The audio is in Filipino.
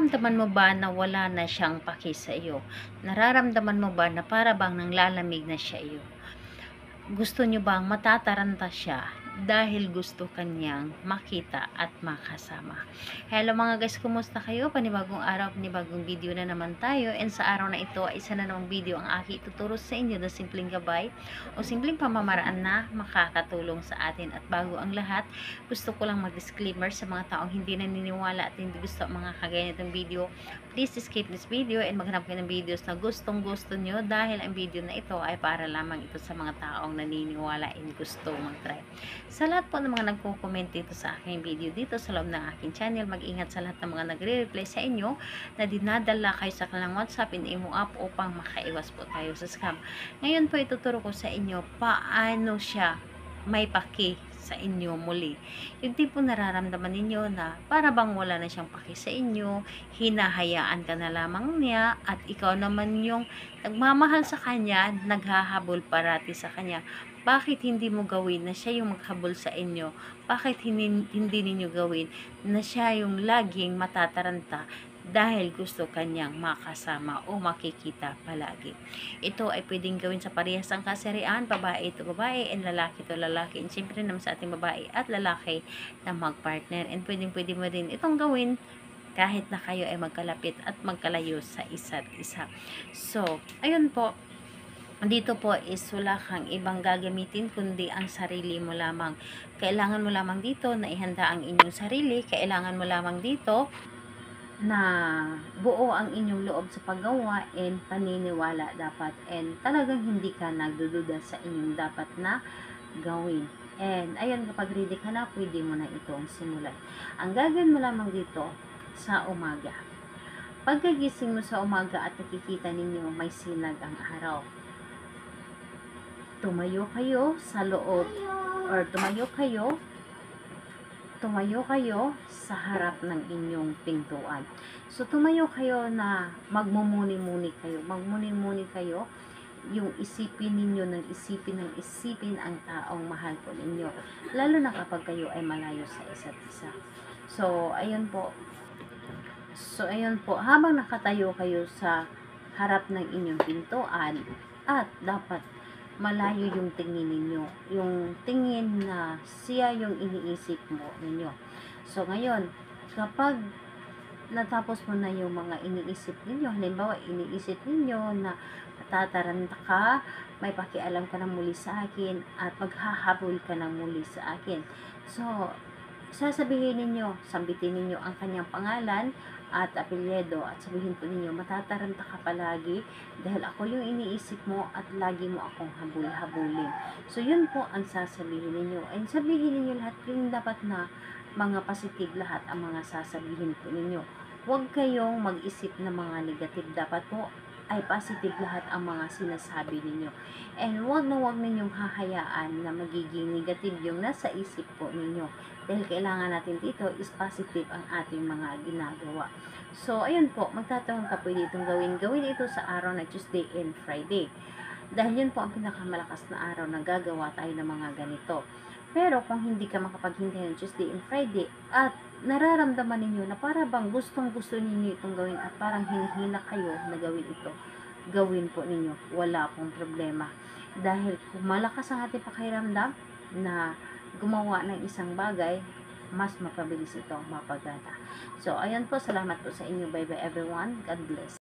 Nararamdaman mo ba na wala na siyang paki sa iyo? Nararamdaman mo ba na para bang nanglalamig na siya iyo? Gusto niyo bang matataranta siya dahil gusto kanyang makita at makasama? Hello mga guys, kumusta kayo? Panibagong araw, panibagong video na naman tayo. And sa araw na ito, isa na namang video ang aking ituturo sa inyo na simpleng gabay o simpleng pamamaraan na makakatulong sa atin. At bago ang lahat, gusto ko lang mag-disclaimer sa mga taong hindi naniniwala at hindi gusto ang mga kagaya nitong video. Please skip this video and maghanap kayo ng videos na gustong gusto nyo, dahil ang video na ito ay para lamang ito sa mga taong naniniwala and gusto mag-try. Sa lahat po ng mga nagko-comment dito sa aking video dito sa loob ng aking channel, mag-ingat sa lahat ng mga nagre-reply sa inyo na dinadala kayo sa kanilang WhatsApp and Imo app upang makaiwas po tayo sa scam. Ngayon po ituturo ko sa inyo paano siya may paki sa inyo muli. Yung tipo nararamdaman ninyo na para bang wala na siyang paki sa inyo, hinahayaan ka na lamang niya, at ikaw naman yung nagmamahal sa kanya, naghahabol parati sa kanya. Bakit hindi mo gawin na siya yung maghabol sa inyo? Bakit hindi ninyo gawin na siya yung laging matataranta dahil gusto kanyang makasama o makikita palagi? Ito ay pwedeng gawin sa parehas ang kasarian, babae ito babae and lalaki ito lalaki. And siyempre naman sa ating babae at lalaki na magpartner. And pwede mo din itong gawin kahit na kayo ay magkalapit at magkalayo sa isa't isa. So, ayun po. Dito po is wala kang ibang gagamitin kundi ang sarili mo lamang. Kailangan mo lamang dito na ihanda ang inyong sarili. Kailangan mo lamang dito na buo ang inyong loob sa paggawa and paniniwala dapat. And talagang hindi ka nagdududa sa inyong dapat na gawin. And ayun, kapag ready ka na, pwede mo na itong simulan. Ang gagawin mo lamang dito sa umaga. Pagkagising mo sa umaga at nakikita ninyo may sinag ang araw, tumayo kayo sa loob or tumayo kayo sa harap ng inyong pintuan. So, tumayo kayo na magmumuni-muni kayo, yung isipin ninyo ng isipin ang taong mahal po ninyo, lalo na kapag kayo ay malayo sa isa't isa. So, ayun po, habang nakatayo kayo sa harap ng inyong pintuan, at dapat malayo yung tingin ninyo, yung tingin na siya yung iniisip mo ninyo. So, ngayon, kapag natapos mo na yung mga iniisip ninyo, halimbawa, iniisip ninyo na tataranta ka, may pakialam ka na muli sa akin, at maghahabol ka na muli sa akin. So, sasabihin ninyo, sambitin ninyo ang kanyang pangalan at apelyido at sabihin po ninyo, matataranta ka palagi dahil ako yung iniisip mo at lagi mo akong habol-habulin. So, yun po ang sasabihin ninyo. And sabihin ninyo lahat yung dapat na mga positive, lahat ang mga sasabihin po ninyo. Huwag kayong mag-isip na mga negative. Dapat po ay positive lahat ang mga sinasabi ninyo. And huwag ninyong hahayaan na magiging negative yung nasa isip po ninyo. Dahil kailangan natin dito is positive ang ating mga ginagawa. So, ayun po, magtatanong ka pwede itong gawin ito sa araw na Tuesday and Friday. Dahil yun po ang pinakamalakas na araw na gagawa tayo ng mga ganito. Pero kung hindi ka makapaghintay ng Tuesday and Friday at nararamdaman ninyo na para bang gustong-gusto ninyo itong gawin at parang hinihina kayo na gawin ito, gawin po ninyo. Wala pong problema. Dahil kung malakas ang ating pakiramdam na gumawa ng isang bagay, mas mapabilis ito mapagana. So, ayan po. Salamat po sa inyo. Bye-bye everyone. God bless.